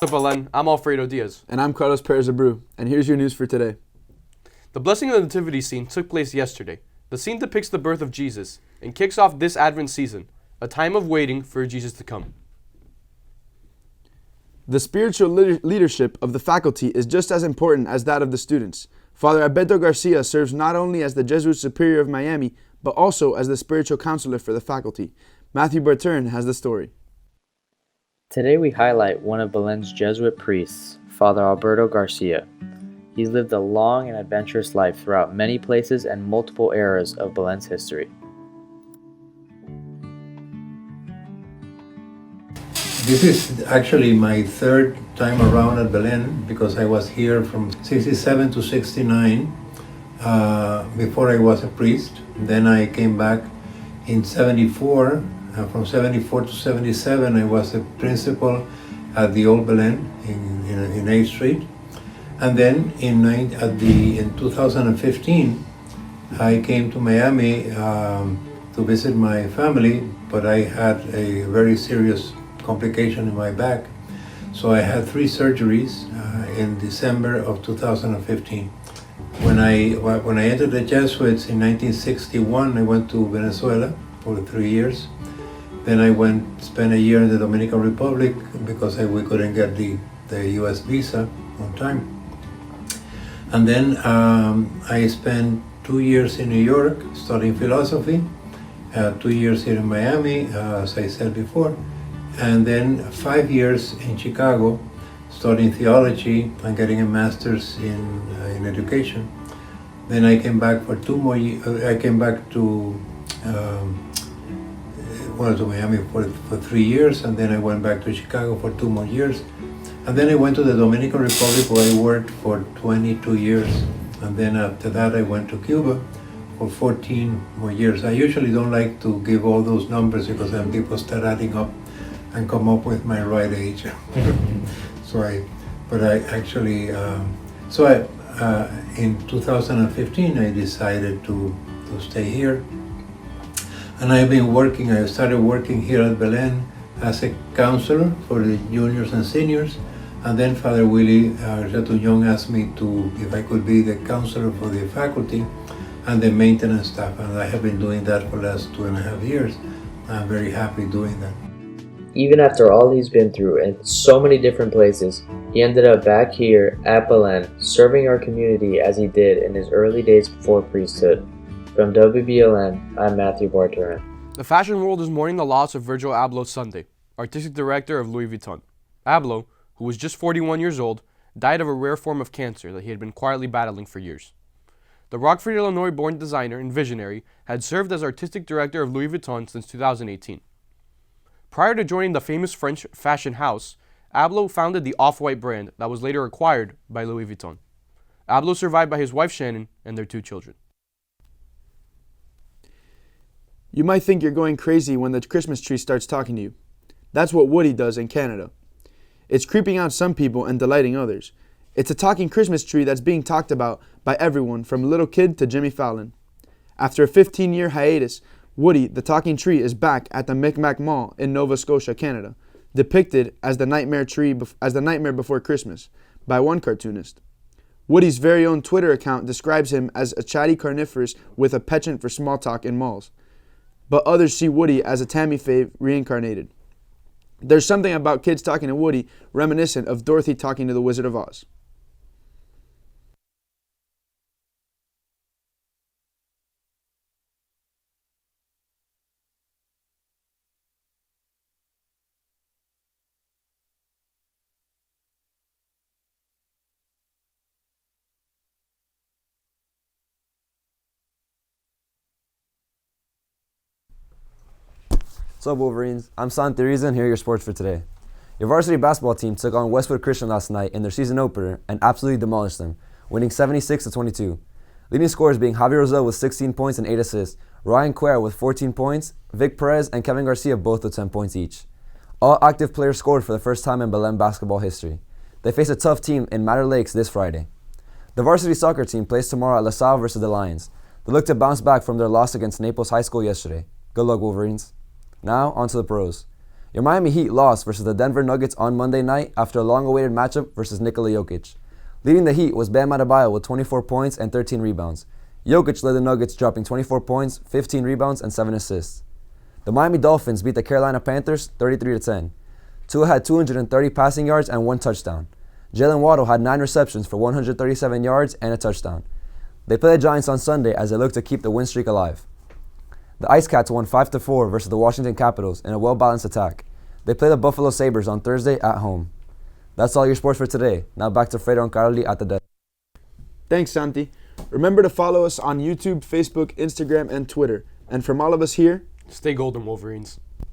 Belen, I'm Alfredo Diaz. And I'm Carlos Perez Abreu, and here's your news for today. The blessing of the nativity scene took place yesterday. The scene depicts the birth of Jesus and kicks off this Advent season, a time of waiting for Jesus to come. The spiritual leadership of the faculty is just as important as that of the students. Father Alberto Garcia serves not only as the Jesuit Superior of Miami, but also as the spiritual counselor for the faculty. Matthew Bertern has the story. Today we highlight one of Belen's Jesuit priests, Father Alberto Garcia. He's lived a long and adventurous life throughout many places and multiple eras of Belen's history. This is actually my third time around at Belen because I was here from 67 to 69 before I was a priest. Then I came back in 74. From 74 to 77 I was a principal at the Old Belen in 8th Street. And then in 2015 I came to Miami to visit my family, but I had a very serious complication in my back. So I had 3 surgeries in December of 2015. When I entered the Jesuits in 1961, I went to Venezuela for 3 years. Then I spent a year in the Dominican Republic because we couldn't get the US visa on time. And then I spent 2 years in New York studying philosophy, 2 years here in Miami, as I said before, and then 5 years in Chicago studying theology and getting a master's in education. Then I came back for 2 more years. I came back to Miami for 3 years, and then I went back to Chicago for 2 more years. And then I went to the Dominican Republic where I worked for 22 years. And then after that I went to Cuba for 14 more years. I usually don't like to give all those numbers because then people start adding up and come up with my right age. In 2015 I decided to stay here. And I started working here at Belen as a counselor for the juniors and seniors. And then Father Willie Jatuñón asked me if I could be the counselor for the faculty and the maintenance staff. And I have been doing that for the last 2.5 years. I'm very happy doing that. Even after all he's been through in so many different places, he ended up back here at Belen, serving our community as he did in his early days before priesthood. From WBLN, I'm Matthew Barturan. The fashion world is mourning the loss of Virgil Abloh Sunday, artistic director of Louis Vuitton. Abloh, who was just 41 years old, died of a rare form of cancer that he had been quietly battling for years. The Rockford, Illinois-born designer and visionary had served as artistic director of Louis Vuitton since 2018. Prior to joining the famous French fashion house, Abloh founded the Off-White brand that was later acquired by Louis Vuitton. Abloh survived by his wife Shannon and their 2 children. You might think you're going crazy when the Christmas tree starts talking to you. That's what Woody does in Canada. It's creeping out some people and delighting others. It's a talking Christmas tree that's being talked about by everyone from little kid to Jimmy Fallon. After a 15-year hiatus, Woody, the talking tree, is back at the Micmac Mall in Nova Scotia, Canada, depicted as the nightmare before Christmas by one cartoonist. Woody's very own Twitter account describes him as a chatty carnivorous with a penchant for small talk in malls. But others see Woody as a Tammy Faye reincarnated. There's something about kids talking to Woody reminiscent of Dorothy talking to the Wizard of Oz. What's up, Wolverines? I'm San Teresa, and here are your sports for today. Your varsity basketball team took on Westwood Christian last night in their season opener and absolutely demolished them, winning 76-22. Leading scorers being Javier Rosell with 16 points and 8 assists, Ryan Cuera with 14 points, Vic Perez and Kevin Garcia both with 10 points each. All active players scored for the first time in Belen basketball history. They face a tough team in Matter Lakes this Friday. The varsity soccer team plays tomorrow at LaSalle versus the Lions. They look to bounce back from their loss against Naples High School yesterday. Good luck, Wolverines. Now, on to the pros. Your Miami Heat lost versus the Denver Nuggets on Monday night after a long-awaited matchup versus Nikola Jokic. Leading the Heat was Bam Adebayo with 24 points and 13 rebounds. Jokic led the Nuggets, dropping 24 points, 15 rebounds, and 7 assists. The Miami Dolphins beat the Carolina Panthers 33-10. Tua had 230 passing yards and 1 touchdown. Jalen Waddle had 9 receptions for 137 yards and a touchdown. They play the Giants on Sunday as they look to keep the win streak alive. The Ice Cats won 5-4 versus the Washington Capitals in a well-balanced attack. They play the Buffalo Sabres on Thursday at home. That's all your sports for today. Now back to Fredo and Carly at the desk. Thanks, Santi. Remember to follow us on YouTube, Facebook, Instagram, and Twitter. And from all of us here, Stay golden, Wolverines.